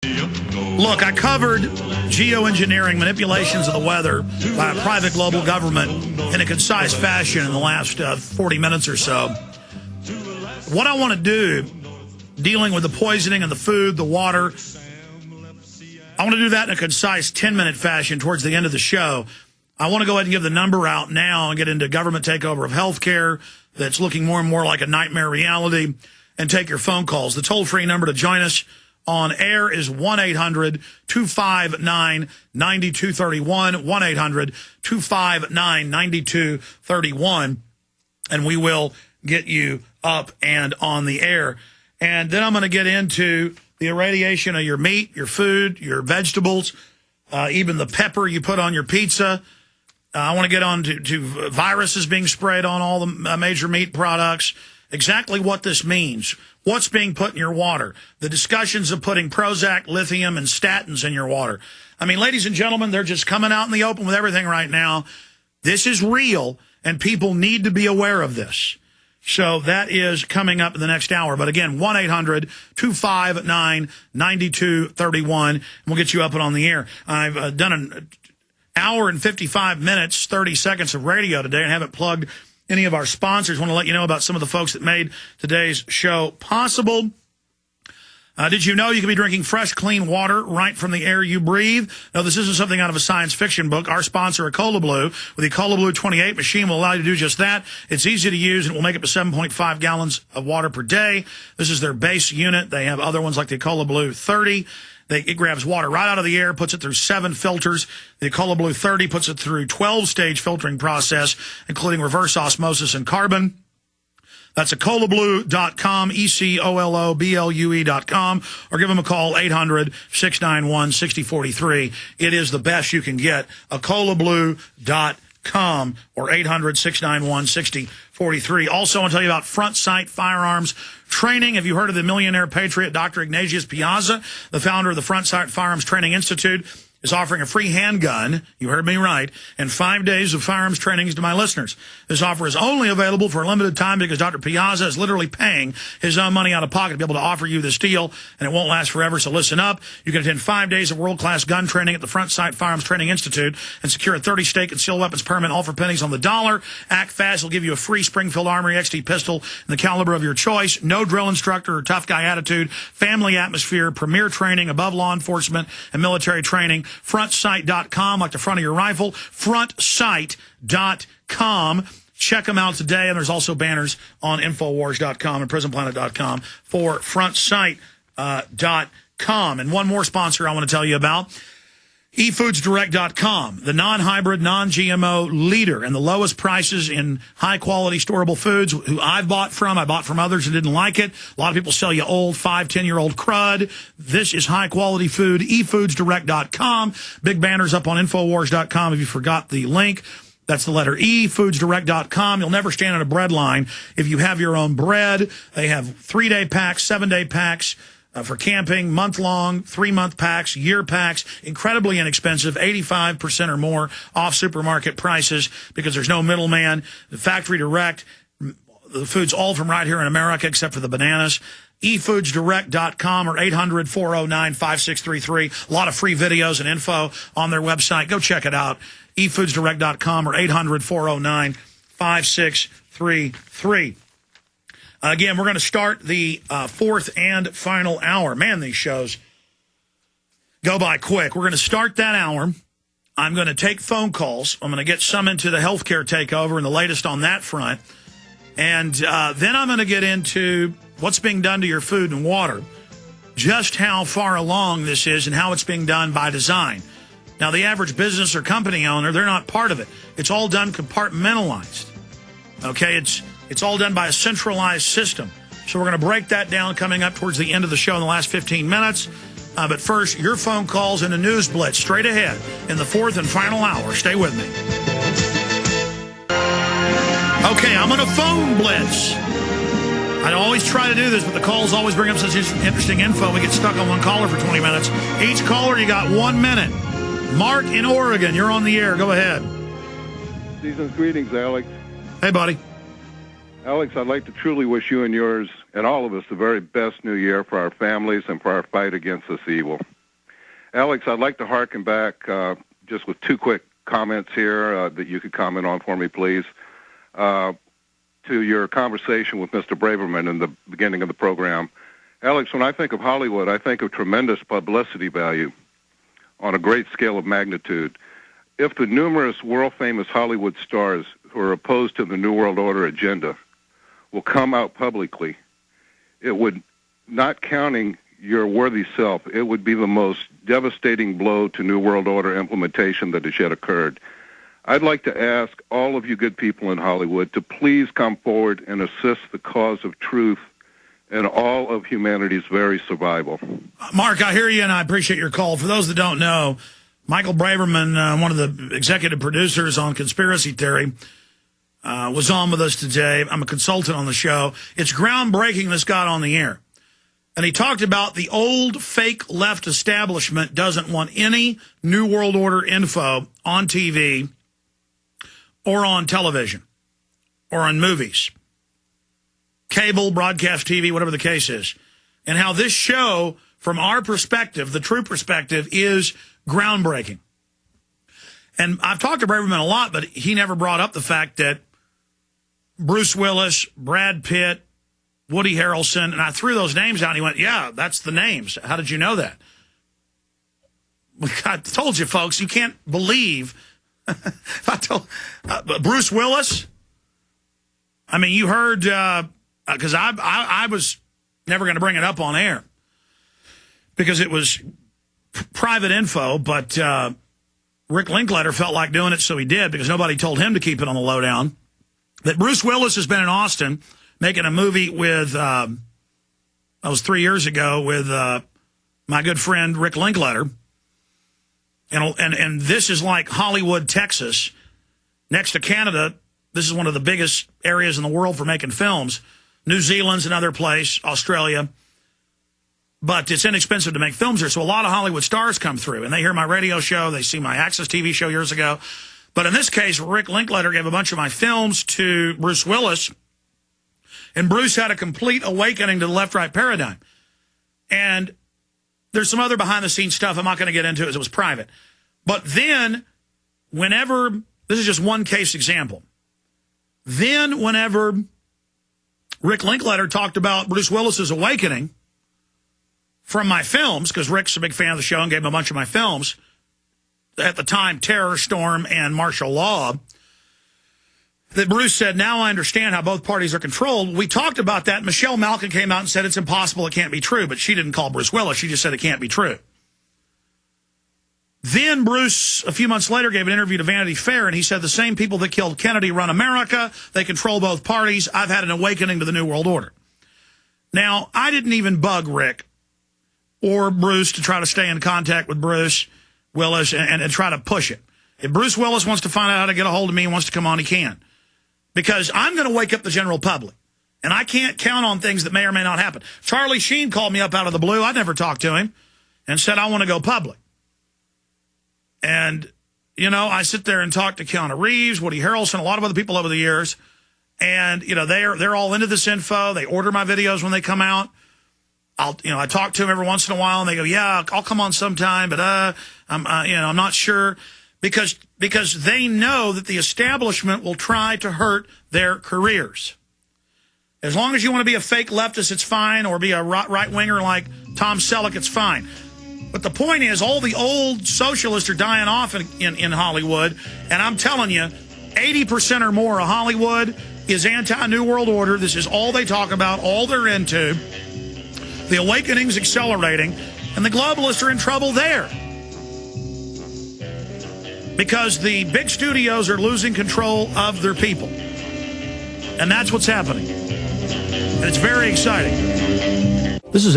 Look, I covered geoengineering, manipulations of the weather by a private global government in a concise fashion in the last 40 minutes or so. What I want to do, dealing with the poisoning of the food, the water, I want to do that in a concise 10-minute fashion towards the end of the show. I want to go ahead and give the number out now and get into government takeover of healthcare that's looking more and more like a nightmare reality, and take your phone calls. The toll-free number to join us on air is 1-800-259-9231, 1-800-259-9231, and we will get you up and on the air. And then I'm going to get into the irradiation of your meat, your food, your vegetables, even the pepper you put on your pizza. I want to get on to viruses being sprayed on all the major meat products, exactly what this means, what's being put in your water, the discussions of putting Prozac, lithium, and statins in your water. I mean, ladies and gentlemen, they're just coming out in the open with everything right now. This is real, and people need to be aware of this. So that is coming up in the next hour. But again, 1-800-259-9231, and we'll get you up and on the air. I've done an hour and 55 minutes, 30 seconds of radio today, and haven't plugged any of our sponsors. Want to let you know about some of the folks that made today's show possible. Did you know you can be drinking fresh, clean water right from the air you breathe? No, this isn't something out of a science fiction book. Our sponsor, Ecola Blue, with the Ecola Blue 28 machine, will allow you to do just that. It's easy to use, and it will make up to 7.5 gallons of water per day. This is their base unit. They have other ones like the Ecola Blue 30. It grabs water right out of the air, puts it through 7 filters. The Ecola Blue 30 puts it through 12-stage filtering process, including reverse osmosis and carbon. That's EcolaBlue.com, ECOLOBLUE.com, or give them a call, 800-691-6043. It is the best you can get, EcolaBlue.com, or 800-691-6043. Also, I want to tell you about Front Sight Firearms Training. Have you heard of the millionaire patriot, Dr. Ignatius Piazza, the founder of the Front Sight Firearms Training Institute? Is offering a free handgun, you heard me right, and 5 days of firearms trainings to my listeners. This offer is only available for a limited time because Dr. Piazza is literally paying his own money out of pocket to be able to offer you this deal, and it won't last forever, so listen up. You can attend 5 days of world-class gun training at the Front Sight Firearms Training Institute and secure a 30-state concealed weapons permit, all for pennies on the dollar. Act fast. Will give you a free Springfield Armory XT pistol in the caliber of your choice. No drill instructor or tough guy attitude. Family atmosphere. Premier training above law enforcement and military training. FrontSight.com, like the front of your rifle. FrontSight.com. Check them out today. And there's also banners on Infowars.com and PrisonPlanet.com for FrontSight.com. And one more sponsor I want to tell you about. eFoodsDirect.com, the non-hybrid, non-GMO leader and the lowest prices in high-quality storable foods, who I've bought from. I bought from others who didn't like it. A lot of people sell you old 5, 10-year-old crud. This is high-quality food, eFoodsDirect.com. Big banners up on Infowars.com if you forgot the link. That's the letter E, foodsdirect.com. You'll never stand in a bread line if you have your own bread. They have 3-day packs, 7-day packs, for camping, month-long, 3-month packs, year packs, incredibly inexpensive, 85% or more off supermarket prices because there's no middleman. The factory direct, the food's all from right here in America except for the bananas. eFoodsDirect.com or 800-409-5633. A lot of free videos and info on their website. Go check it out. eFoodsDirect.com or 800-409-5633. Again, we're going to start the fourth and final hour. Man, these shows go by quick. We're going to start that hour. I'm going to take phone calls. I'm going to get some into the healthcare takeover and the latest on that front. And then I'm going to get into what's being done to your food and water, just how far along this is and how it's being done by design. Now, the average business or company owner, they're not part of it. It's all done compartmentalized. Okay, it's all done by a centralized system. So we're going to break that down coming up towards the end of the show in the last 15 minutes. But first, your phone calls and a news blitz straight ahead in the fourth and final hour. Stay with me. Okay, I'm on a phone blitz. I always try to do this, but the calls always bring up such interesting info. We get stuck on one caller for 20 minutes. Each caller, you got 1 minute. Mark in Oregon, you're on the air. Go ahead. Season's greetings, Alex. Hey, buddy. Alex, I'd like to truly wish you and yours and all of us the very best new year for our families and for our fight against this evil. Alex, I'd like to harken back just with two quick comments here that you could comment on for me, please, to your conversation with Mr. Braverman in the beginning of the program. Alex, when I think of Hollywood, I think of tremendous publicity value on a great scale of magnitude. If the numerous world-famous Hollywood stars who are opposed to the New World Order agenda will come out publicly, it would, not counting your worthy self, it would be the most devastating blow to New World Order implementation that has yet occurred. I'd like to ask all of you good people in Hollywood to please come forward and assist the cause of truth and all of humanity's very survival. Mark, I hear you, and I appreciate your call. For those that don't know, Michael Braverman, one of the executive producers on Conspiracy Theory, was on with us today. I'm a consultant on the show. It's groundbreaking this got on the air. And he talked about the old fake left establishment doesn't want any New World Order info on TV or on television or on movies, cable, broadcast TV, whatever the case is. And how this show, from our perspective, the true perspective, is groundbreaking. And I've talked to Braverman a lot, but he never brought up the fact that Bruce Willis, Brad Pitt, Woody Harrelson, and I threw those names out, and he went, yeah, that's the names. How did you know that? I told you, folks, you can't believe. Bruce Willis, I mean, you heard, because I was never going to bring it up on air because it was private info, but Rick Linklater felt like doing it, so he did, because nobody told him to keep it on the lowdown. That Bruce Willis has been in Austin making a movie with, that was 3 years ago, with my good friend Rick Linklater. And this is like Hollywood, Texas. Next to Canada, this is one of the biggest areas in the world for making films. New Zealand's another place, Australia. But it's inexpensive to make films here, so a lot of Hollywood stars come through. And they hear my radio show, they see my Access TV show years ago. But in this case, Rick Linklater gave a bunch of my films to Bruce Willis. And Bruce had a complete awakening to the left-right paradigm. And there's some other behind-the-scenes stuff I'm not going to get into as it was private. But then, whenever, this is just one case example. Then, whenever Rick Linklater talked about Bruce Willis's awakening from my films, because Rick's a big fan of the show and gave him a bunch of my films, at the time, Terror Storm and Martial Law, that Bruce said, now I understand how both parties are controlled. We talked about that. Michelle Malkin came out and said it's impossible, it can't be true, but she didn't call Bruce Willis. She just said it can't be true. Then Bruce, a few months later, gave an interview to Vanity Fair, and he said the same people that killed Kennedy run America. They control both parties. I've had an awakening to the New World Order. Now, I didn't even bug Rick or Bruce to try to stay in contact with Bruce Willis and try to push it. If Bruce Willis wants to find out how to get a hold of me and wants to come on, he can. Because I'm going to wake up the general public. And I can't count on things that may or may not happen. Charlie Sheen called me up out of the blue. I never talked to him. And said, I want to go public. And, you know, I sit there and talk to Keanu Reeves, Woody Harrelson, a lot of other people over the years. And, you know, they're all into this info. They order my videos when they come out. I talk to them every once in a while, and they go, yeah, I'll come on sometime, but I'm not sure. Because they know that the establishment will try to hurt their careers. As long as you want to be a fake leftist, it's fine, or be a right-winger like Tom Selleck, it's fine. But the point is, all the old socialists are dying off in Hollywood, and I'm telling you, 80% or more of Hollywood is anti-New World Order. This is all they talk about, all they're into. The awakening's accelerating, and the globalists are in trouble there. Because the big studios are losing control of their people. And that's what's happening. And it's very exciting. This is